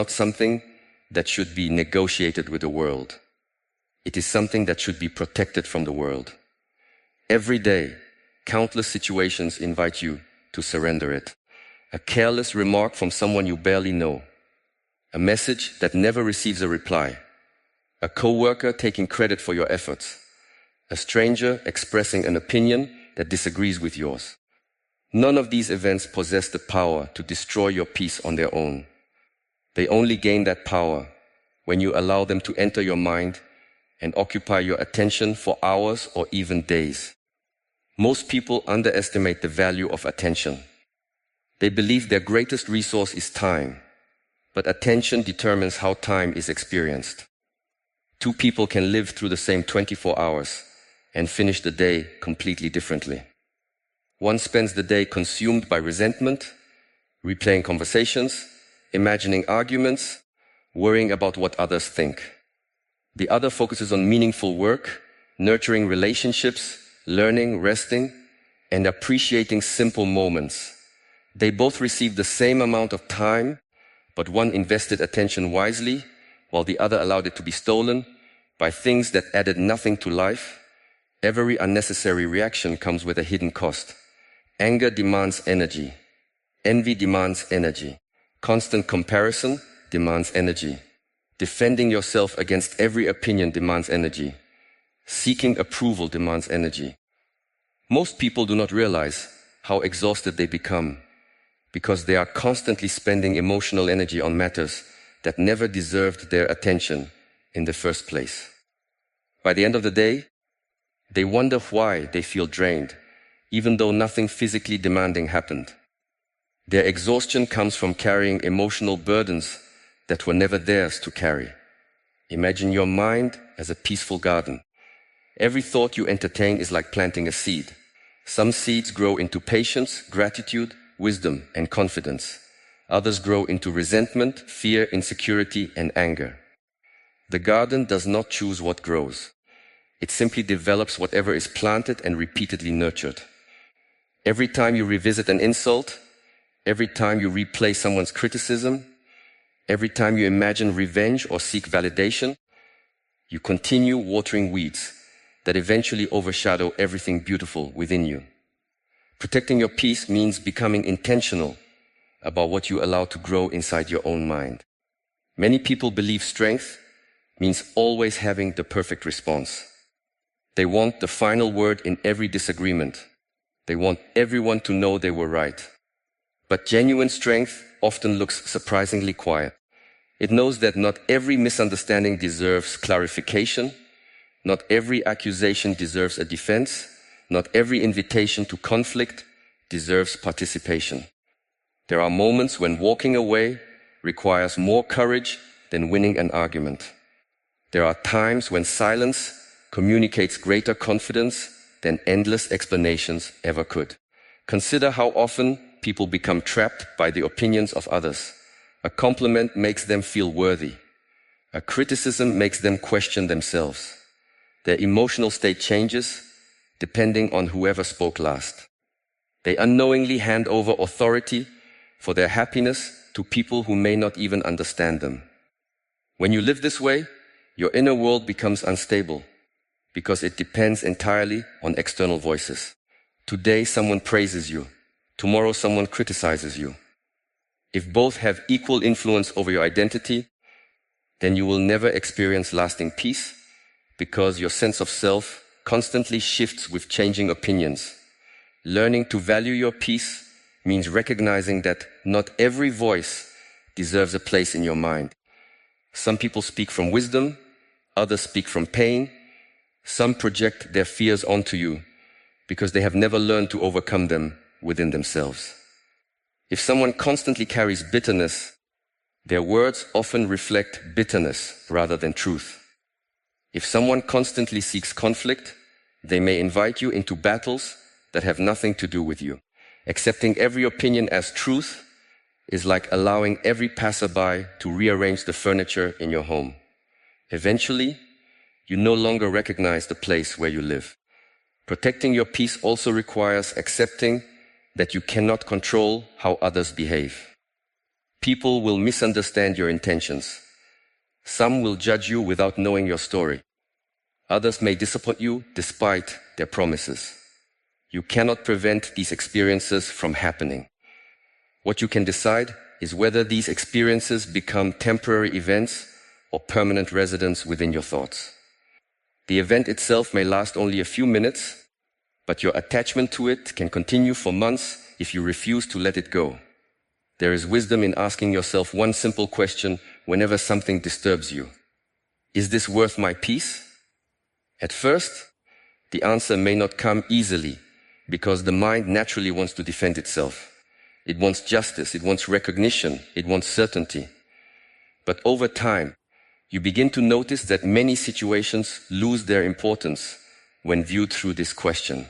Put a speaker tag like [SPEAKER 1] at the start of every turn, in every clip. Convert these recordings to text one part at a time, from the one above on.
[SPEAKER 1] not something that should be negotiated with the world. It is something that should be protected from the world. Every day, countless situations invite you to surrender it. A careless remark from someone you barely know. A message that never receives a reply. A coworker taking credit for your efforts. A stranger expressing an opinion that disagrees with yours. None of these events possess the power to destroy your peace on their own. They only gain that power when you allow them to enter your mind and occupy your attention for hours or even days. Most people underestimate the value of attention. They believe their greatest resource is time, but attention determines how time is experienced. Two people can live through the same 24 hours and finish the day completely differently. One spends the day consumed by resentment, replaying conversations, imagining arguments, worrying about what others think. The other focuses on meaningful work, nurturing relationships, learning, resting, and appreciating simple moments. They both receive the same amount of time, but one invested attention wisely, while the other allowed it to be stolen by things that added nothing to life. Every unnecessary reaction comes with a hidden cost. Anger demands energy. Envy demands energy. Constant comparison demands energy. Defending yourself against every opinion demands energy. Seeking approval demands energy. Most people do not realize how exhausted they become because they are constantly spending emotional energy on matters that never deserved their attention in the first place. By the end of the day, they wonder why they feel drained, even though nothing physically demanding happened. Their exhaustion comes from carrying emotional burdens that were never theirs to carry. Imagine your mind as a peaceful garden. Every thought you entertain is like planting a seed. Some seeds grow into patience, gratitude, wisdom, and confidence. Others grow into resentment, fear, insecurity, and anger. The garden does not choose what grows. It simply develops whatever is planted and repeatedly nurtured. Every time you revisit an insult, every time you replay someone's criticism, every time you imagine revenge or seek validation, you continue watering weeds that eventually overshadow everything beautiful within you. Protecting your peace means becoming intentional about what you allow to grow inside your own mind. Many people believe strength means always having the perfect response. They want the final word in every disagreement. They want everyone to know they were right. But genuine strength often looks surprisingly quiet. It knows that not every misunderstanding deserves clarification. Not every accusation deserves a defense. Not every invitation to conflict deserves participation. There are moments when walking away requires more courage than winning an argument. There are times when silence communicates greater confidence than endless explanations ever could. Consider how often people become trapped by the opinions of others. A compliment makes them feel worthy. A criticism makes them question themselves. Their emotional state changes depending on whoever spoke last. They unknowingly hand over authority for their happiness to people who may not even understand them. When you live this way, your inner world becomes unstable because it depends entirely on external voices. Today, someone praises you. Tomorrow, someone criticizes you. If both have equal influence over your identity, then you will never experience lasting peace because your sense of self constantly shifts with changing opinions. Learning to value your peace means recognizing that not every voice deserves a place in your mind. Some people speak from wisdom, others speak from pain. Some project their fears onto you because they have never learned to overcome them within themselves. If someone constantly carries bitterness, their words often reflect bitterness rather than truth. If someone constantly seeks conflict, they may invite you into battles that have nothing to do with you. Accepting every opinion as truth is like allowing every passerby to rearrange the furniture in your home. Eventually, you no longer recognize the place where you live. Protecting your peace also requires accepting that you cannot control how others behave. People will misunderstand your intentions. Some will judge you without knowing your story. Others may disappoint you despite their promises. You cannot prevent these experiences from happening. What you can decide is whether these experiences become temporary events or permanent residents within your thoughts. The event itself may last only a few minutes, but your attachment to it can continue for months if you refuse to let it go. There is wisdom in asking yourself one simple question whenever something disturbs you. Is this worth my peace? At first, the answer may not come easily because the mind naturally wants to defend itself. It wants justice, it wants recognition, it wants certainty. But over time, you begin to notice that many situations lose their importance when viewed through this question.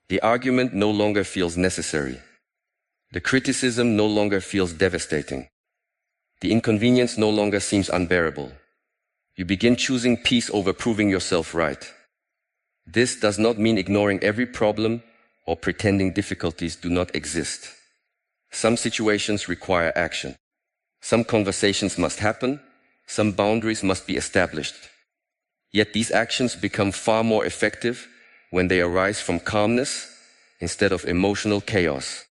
[SPEAKER 1] The argument no longer feels necessary. The criticism no longer feels devastating. The inconvenience no longer seems unbearable. You begin choosing peace over proving yourself right. This does not mean ignoring every problem or pretending difficulties do not exist. Some situations require action. Some conversations must happen. Some boundaries must be established. Yet these actions become far more effective when they arise from calmness instead of emotional chaos.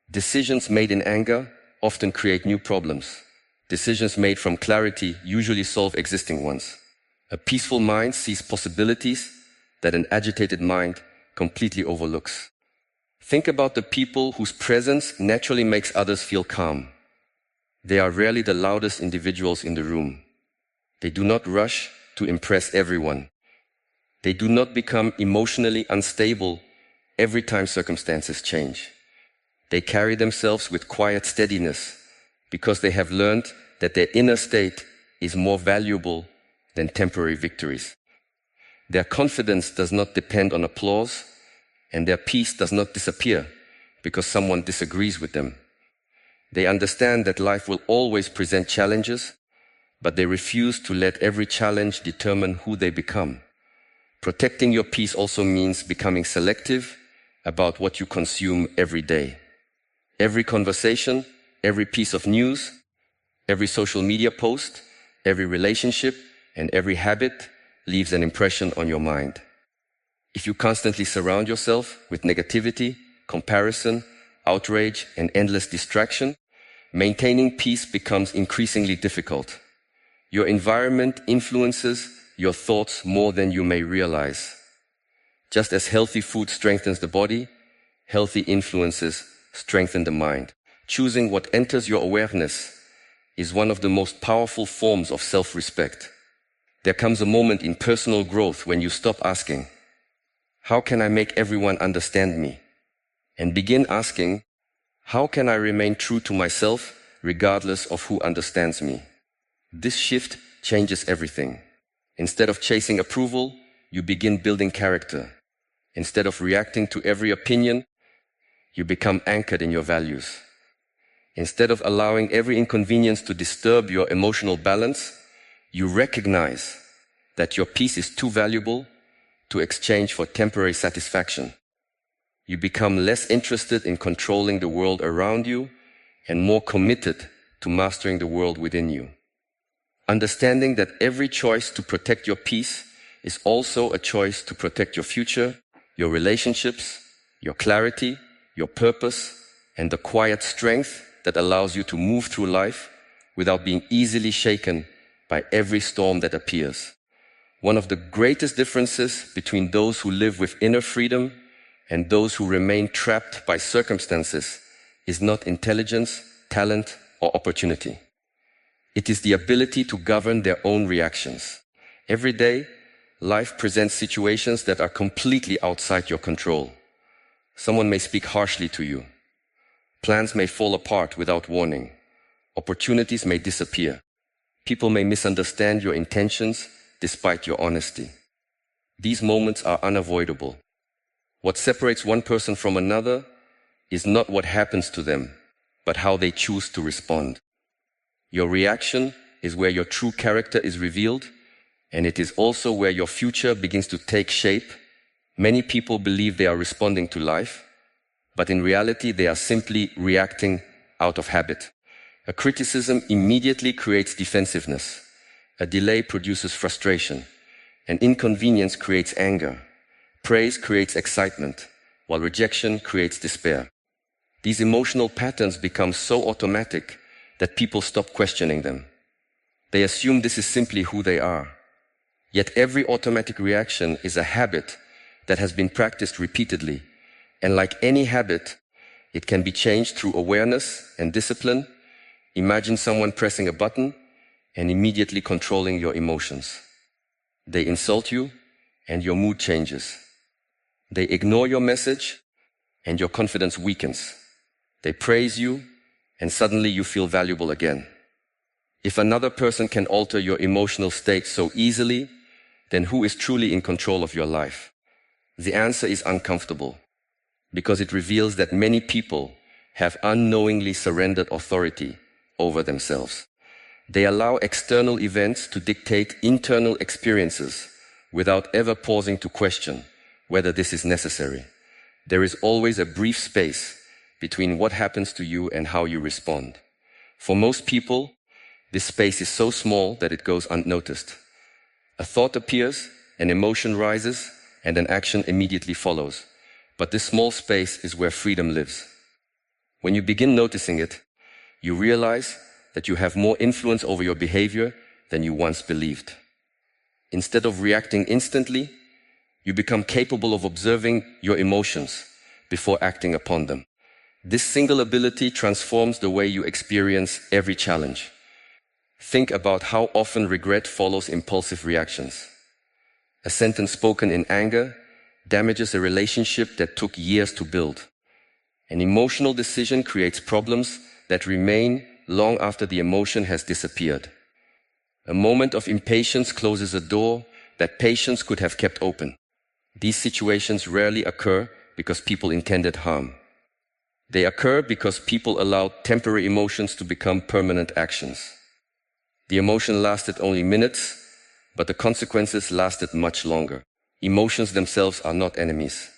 [SPEAKER 1] Decisions made in anger often create new problems. Decisions made from clarity usually solve existing ones. A peaceful mind sees possibilities that an agitated mind completely overlooks. Think about the people whose presence naturally makes others feel calm. They are rarely the loudest individuals in the room. They do not rush to impress everyone. They do not become emotionally unstable every time circumstances change. They carry themselves with quiet steadiness because they have learned that their inner state is more valuable than temporary victories. Their confidence does not depend on applause, and their peace does not disappear because someone disagrees with them. They understand that life will always present challenges, but they refuse to let every challenge determine who they become. Protecting your peace also means becoming selective about what you consume every day. Every conversation, every piece of news, every social media post, every relationship, and every habit leaves an impression on your mind. If you constantly surround yourself with negativity, comparison, outrage, and endless distraction, maintaining peace becomes increasingly difficult. Your environment influences your thoughts more than you may realize. Just as healthy food strengthens the body, healthy influences strengthen the mind. Choosing what enters your awareness is one of the most powerful forms of self-respect. There comes a moment in personal growth when you stop asking, "How can I make everyone understand me?" and begin asking, "How can I remain true to myself regardless of who understands me?" This shift changes everything. Instead of chasing approval, you begin building character. Instead of reacting to every opinion, you become anchored in your values. Instead of allowing every inconvenience to disturb your emotional balance, you recognize that your peace is too valuable to exchange for temporary satisfaction. You become less interested in controlling the world around you and more committed to mastering the world within you. Understanding that every choice to protect your peace is also a choice to protect your future, your relationships, your clarity, your purpose, and the quiet strength that allows you to move through life without being easily shaken by every storm that appears. One of the greatest differences between those who live with inner freedom and those who remain trapped by circumstances is not intelligence, talent, or opportunity. It is the ability to govern their own reactions. Every day, life presents situations that are completely outside your control. Someone may speak harshly to you. Plans may fall apart without warning. Opportunities may disappear. People may misunderstand your intentions despite your honesty. These moments are unavoidable. What separates one person from another is not what happens to them, but how they choose to respond. Your reaction is where your true character is revealed, and it is also where your future begins to take shape. Many people believe they are responding to life, but in reality they are simply reacting out of habit. A criticism immediately creates defensiveness. A delay produces frustration. An inconvenience creates anger. Praise creates excitement, while rejection creates despair. These emotional patterns become so automatic that people stop questioning them. They assume this is simply who they are. Yet every automatic reaction is a habit that has been practiced repeatedly, and like any habit, it can be changed through awareness and discipline. Imagine someone pressing a button and immediately controlling your emotions. They insult you and your mood changes. They ignore your message and your confidence weakens. They praise you and suddenly you feel valuable again. If another person can alter your emotional state so easily, then who is truly in control of your life? The answer is uncomfortable, because it reveals that many people have unknowingly surrendered authority over themselves. They allow external events to dictate internal experiences without ever pausing to question whether this is necessary. There is always a brief space between what happens to you and how you respond. For most people, this space is so small that it goes unnoticed. A thought appears, an emotion rises, and an action immediately follows. But this small space is where freedom lives. When you begin noticing it, you realize that you have more influence over your behavior than you once believed. Instead of reacting instantly, you become capable of observing your emotions before acting upon them. This single ability transforms the way you experience every challenge. Think about how often regret follows impulsive reactions. A sentence spoken in anger damages a relationship that took years to build. An emotional decision creates problems that remain long after the emotion has disappeared. A moment of impatience closes a door that patience could have kept open. These situations rarely occur because people intended harm. They occur because people allowed temporary emotions to become permanent actions. The emotion lasted only minutes, but the consequences lasted much longer. Emotions themselves are not enemies.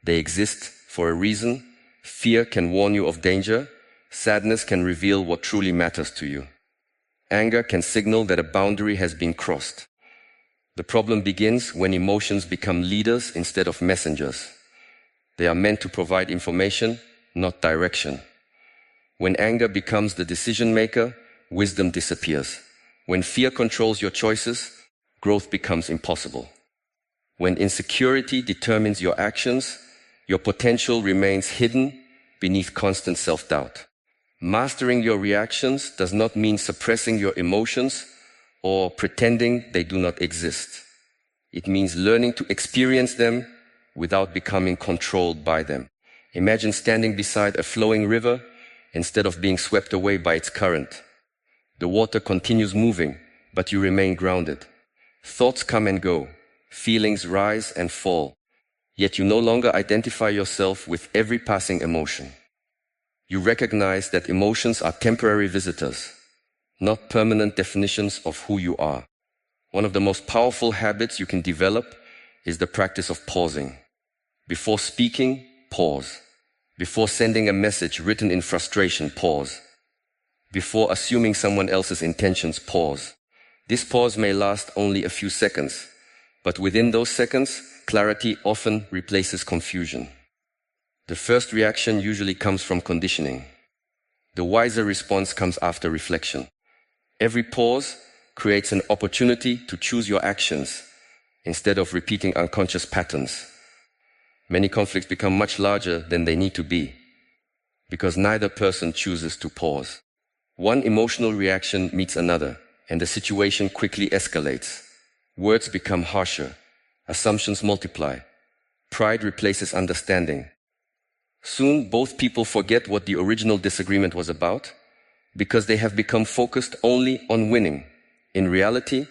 [SPEAKER 1] They exist for a reason. Fear can warn you of danger. Sadness can reveal what truly matters to you. Anger can signal that a boundary has been crossed. The problem begins when emotions become leaders instead of messengers. They are meant to provide information, not direction. When anger becomes the decision maker, wisdom disappears. When fear controls your choices, growth becomes impossible. When insecurity determines your actions, your potential remains hidden beneath constant self-doubt. Mastering your reactions does not mean suppressing your emotions or pretending they do not exist. It means learning to experience them without becoming controlled by them. Imagine standing beside a flowing river instead of being swept away by its current. The water continues moving, but you remain grounded. Thoughts come and go. Feelings rise and fall. Yet you no longer identify yourself with every passing emotion. You recognize that emotions are temporary visitors, not permanent definitions of who you are. One of the most powerful habits you can develop is the practice of pausing. Before speaking, pause. Before sending a message written in frustration, pause. Before assuming someone else's intentions, pause. This pause may last only a few seconds, but within those seconds, clarity often replaces confusion. The first reaction usually comes from conditioning. The wiser response comes after reflection. Every pause creates an opportunity to choose your actions instead of repeating unconscious patterns. Many conflicts become much larger than they need to be because neither person chooses to pause. One emotional reaction meets another, and the situation quickly escalates. Words become harsher. Assumptions multiply. Pride replaces understanding. Soon, both people forget what the original disagreement was about because they have become focused only on winning. In reality,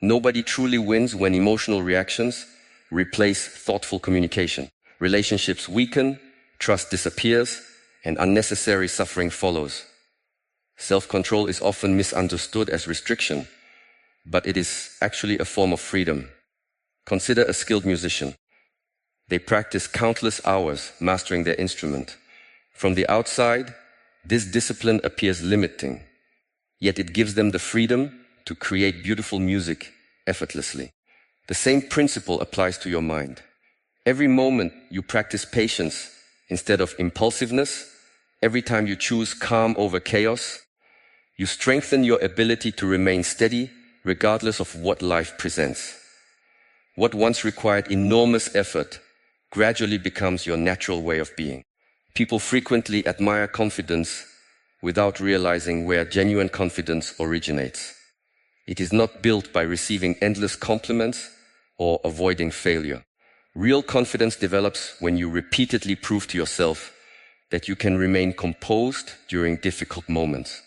[SPEAKER 1] nobody truly wins when emotional reactions replace thoughtful communication. Relationships weaken, trust disappears, and unnecessary suffering follows. Self-control is often misunderstood as restriction, but it is actually a form of freedom. Consider a skilled musician. They practice countless hours mastering their instrument. From the outside, This discipline appears limiting, yet it gives them the freedom to create beautiful music effortlessly. The same principle applies to your mind. Every moment you practice patience instead of impulsiveness, every time you choose calm over chaos, you strengthen your ability to remain steady regardless of what life presents. What once required enormous effort gradually becomes your natural way of being. People frequently admire confidence without realizing where genuine confidence originates. It is not built by receiving endless compliments or avoiding failure. Real confidence develops when you repeatedly prove to yourself that you can remain composed during difficult moments.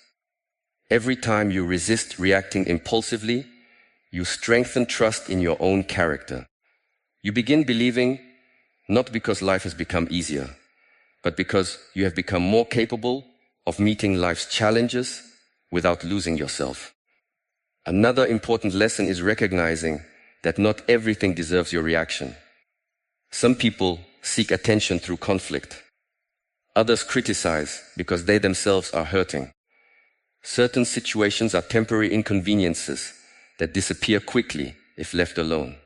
[SPEAKER 1] Every time you resist reacting impulsively, you strengthen trust in your own character. You begin believing not because life has become easier, but because you have become more capable of meeting life's challenges without losing yourself. Another important lesson is recognizing that not everything deserves your reaction. Some people seek attention through conflict. Others criticize because they themselves are hurting. Certain situations are temporary inconveniences that disappear quickly if left alone.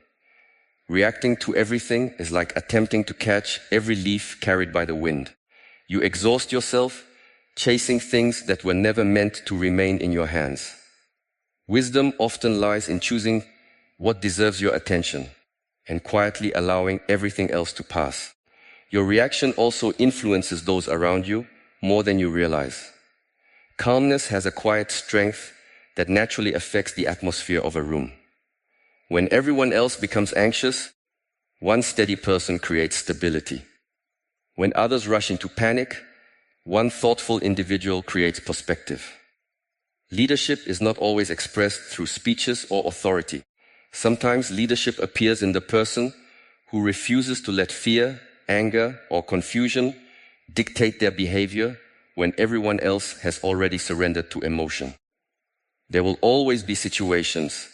[SPEAKER 1] Reacting to everything is like attempting to catch every leaf carried by the wind. You exhaust yourself chasing things that were never meant to remain in your hands. Wisdom often lies in choosing what deserves your attention and quietly allowing everything else to pass. Your reaction also influences those around you more than you realize. Calmness has a quiet strength that naturally affects the atmosphere of a room. When everyone else becomes anxious, one steady person creates stability. When others rush into panic, one thoughtful individual creates perspective. Leadership is not always expressed through speeches or authority. Sometimes leadership appears in the person who refuses to let fear, anger, or confusion dictate their behavior when everyone else has already surrendered to emotion. There will always be situations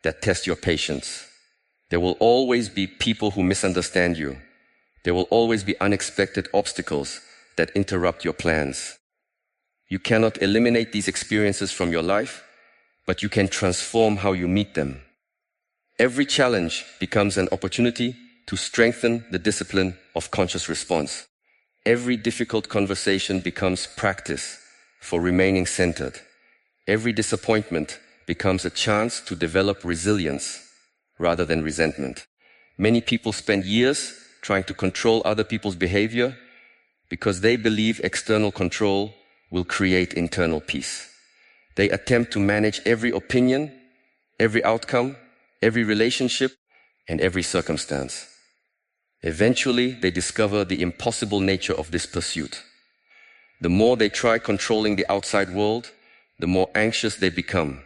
[SPEAKER 1] that test your patience. There will always be people who misunderstand you. There will always be unexpected obstacles that interrupt your plans. You cannot eliminate these experiences from your life, but you can transform how you meet them. Every challenge becomes an opportunity to strengthen the discipline of conscious response. Every difficult conversation becomes practice for remaining centered. Every disappointment becomes a chance to develop resilience rather than resentment. Many people spend years trying to control other people's behavior because they believe external control will create internal peace. They attempt to manage every opinion, every outcome, every relationship, and every circumstance. Eventually, they discover the impossible nature of this pursuit. The more they try controlling the outside world, the more anxious they become,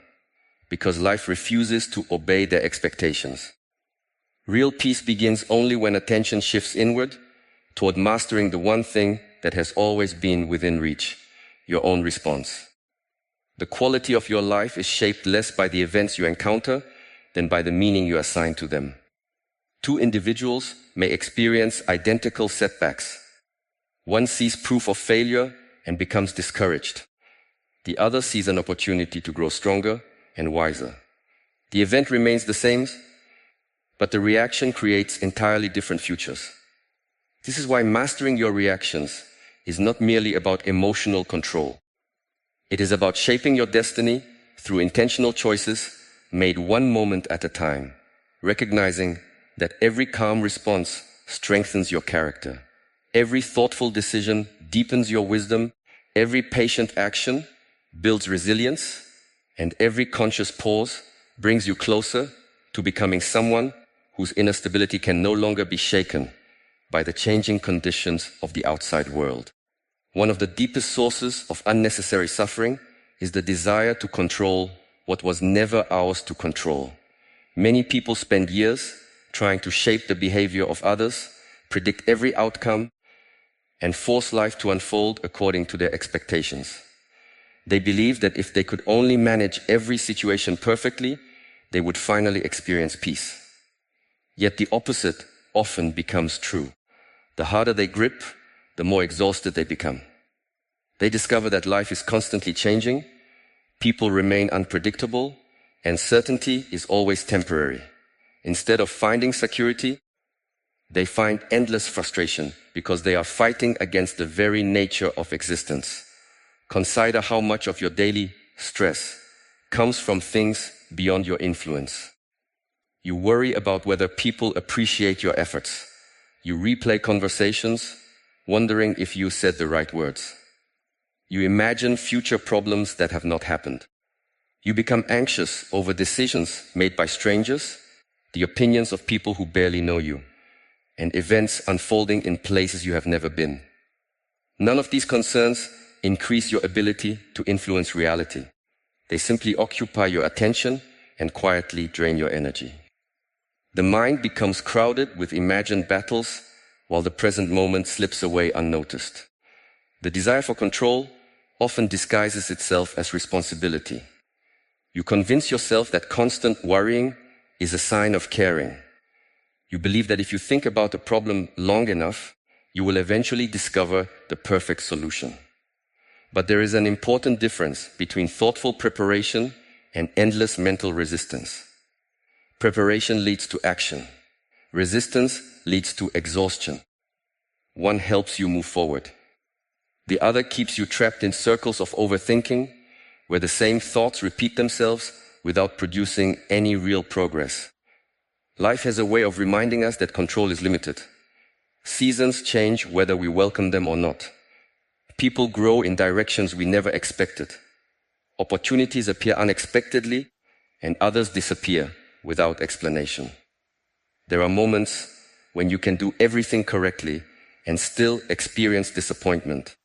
[SPEAKER 1] because life refuses to obey their expectations. Real peace begins only when attention shifts inward toward mastering the one thing that has always been within reach, your own response. The quality of your life is shaped less by the events you encounter than by the meaning you assign to them. Two individuals may experience identical setbacks. One sees proof of failure and becomes discouraged. The other sees an opportunity to grow stronger and wiser. The event remains the same, but the reaction creates entirely different futures. This is why mastering your reactions is not merely about emotional control. It is about shaping your destiny through intentional choices made one moment at a time, recognizing that every calm response strengthens your character. Every thoughtful decision deepens your wisdom. Every patient action builds resilience. And every conscious pause brings you closer to becoming someone whose inner stability can no longer be shaken by the changing conditions of the outside world. One of the deepest sources of unnecessary suffering is the desire to control what was never ours to control. Many people spend years trying to shape the behavior of others, predict every outcome, and force life to unfold according to their expectations. They believe that if they could only manage every situation perfectly, they would finally experience peace. Yet the opposite often becomes true. The harder they grip, the more exhausted they become. They discover that life is constantly changing, people remain unpredictable, and certainty is always temporary. Instead of finding security, they find endless frustration because they are fighting against the very nature of existence. Consider how much of your daily stress comes from things beyond your influence. You worry about whether people appreciate your efforts. You replay conversations, wondering if you said the right words. You imagine future problems that have not happened. You become anxious over decisions made by strangers, the opinions of people who barely know you, and events unfolding in places you have never been. None of these concerns increase your ability to influence reality. They simply occupy your attention and quietly drain your energy. The mind becomes crowded with imagined battles while the present moment slips away unnoticed. The desire for control often disguises itself as responsibility. You convince yourself that constant worrying is a sign of caring. You believe that if you think about a problem long enough, you will eventually discover the perfect solution. But there is an important difference between thoughtful preparation and endless mental resistance. Preparation leads to action. Resistance leads to exhaustion. One helps you move forward. The other keeps you trapped in circles of overthinking, where the same thoughts repeat themselves without producing any real progress. Life has a way of reminding us that control is limited. Seasons change whether we welcome them or not. People grow in directions we never expected. Opportunities appear unexpectedly, and others disappear without explanation. There are moments when you can do everything correctly and still experience disappointment.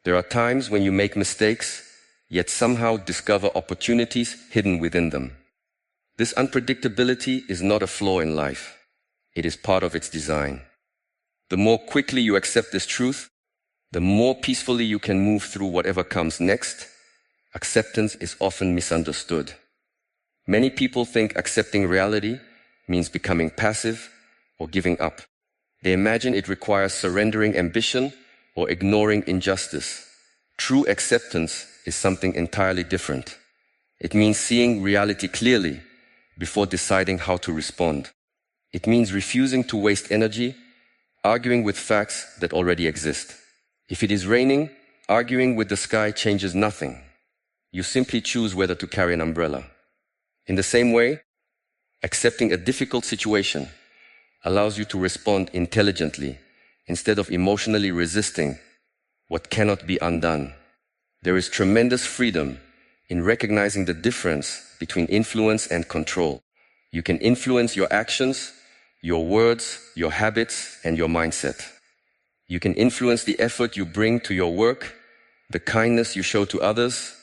[SPEAKER 1] There are times when you make mistakes, yet somehow discover opportunities hidden within them. This unpredictability is not a flaw in life. It is part of its design. The more quickly you accept this truth, the more peacefully you can move through whatever comes next. Acceptance is often misunderstood. Many people think accepting reality means becoming passive or giving up. They imagine it requires surrendering ambition or ignoring injustice. True acceptance is something entirely different. It means seeing reality clearly before deciding how to respond. It means refusing to waste energy arguing with facts that already exist. If it is raining, arguing with the sky changes nothing. You simply choose whether to carry an umbrella. In the same way, accepting a difficult situation allows you to respond intelligently instead of emotionally resisting what cannot be undone. There is tremendous freedom in recognizing the difference between influence and control. You can influence your actions, your words, your habits, and your mindset. You can influence the effort you bring to your work, the kindness you show to others,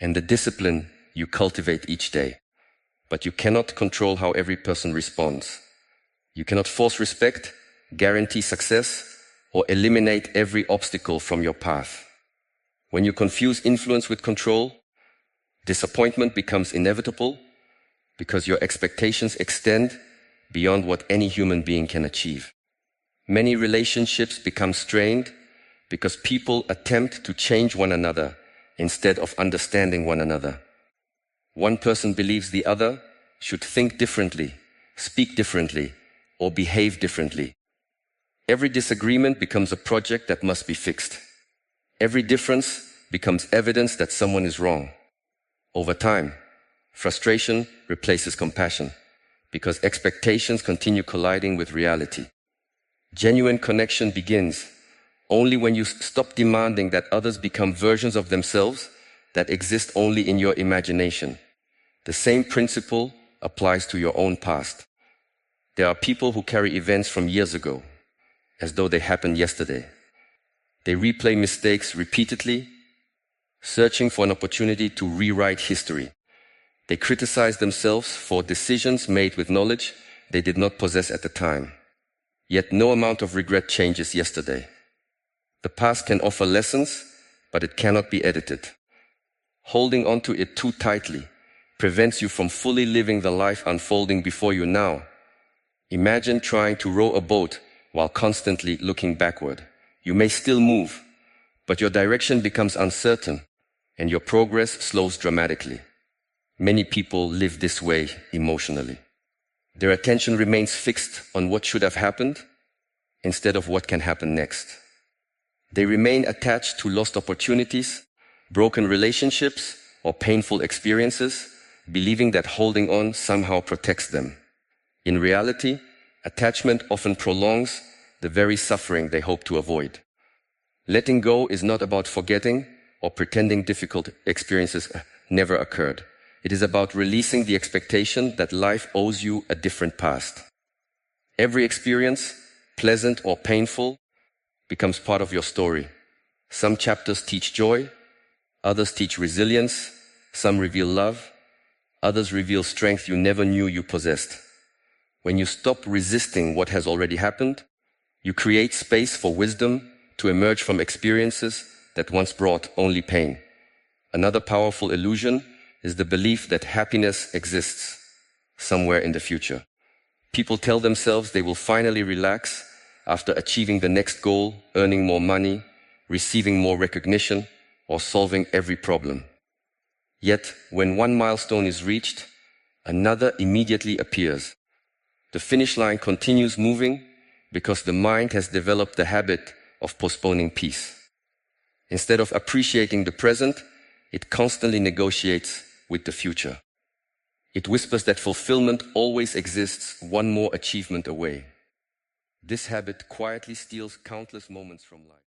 [SPEAKER 1] and the discipline you cultivate each day. But you cannot control how every person responds. You cannot force respect, guarantee success, or eliminate every obstacle from your path. When you confuse influence with control, disappointment becomes inevitable because your expectations extend beyond what any human being can achieve. Many relationships become strained because people attempt to change one another instead of understanding one another. One person believes the other should think differently, speak differently, or behave differently. Every disagreement becomes a project that must be fixed. Every difference becomes evidence that someone is wrong. Over time, frustration replaces compassion because expectations continue colliding with reality. Genuine connection begins only when you stop demanding that others become versions of themselves that exist only in your imagination. The same principle applies to your own past. There are people who carry events from years ago as though they happened yesterday. They replay mistakes repeatedly, searching for an opportunity to rewrite history. They criticize themselves for decisions made with knowledge they did not possess at the time. Yet no amount of regret changes yesterday. The past can offer lessons, but it cannot be edited. Holding on to it too tightly prevents you from fully living the life unfolding before you now. Imagine trying to row a boat while constantly looking backward. You may still move, But your direction becomes uncertain and your progress slows dramatically. Many people live this way emotionally. Their attention remains fixed on what should have happened instead of what can happen next. They remain attached to lost opportunities, broken relationships, or painful experiences, believing that holding on somehow protects them. In reality, attachment often prolongs the very suffering they hope to avoid. Letting go is not about forgetting or pretending difficult experiences never occurred. It is about releasing the expectation that life owes you a different past. Every experience, pleasant or painful, becomes part of your story. Some chapters teach joy, others teach resilience, some reveal love, others reveal strength you never knew you possessed. When you stop resisting what has already happened, you create space for wisdom to emerge from experiences that once brought only pain. Another powerful illusion is the belief that happiness exists somewhere in the future. People tell themselves they will finally relax after achieving the next goal, earning more money, receiving more recognition, or solving every problem. Yet, when one milestone is reached, another immediately appears. The finish line continues moving because the mind has developed the habit of postponing peace. Instead of appreciating the present, it constantly negotiates with the future. It whispers that fulfillment always exists one more achievement away. This habit quietly steals countless moments from life.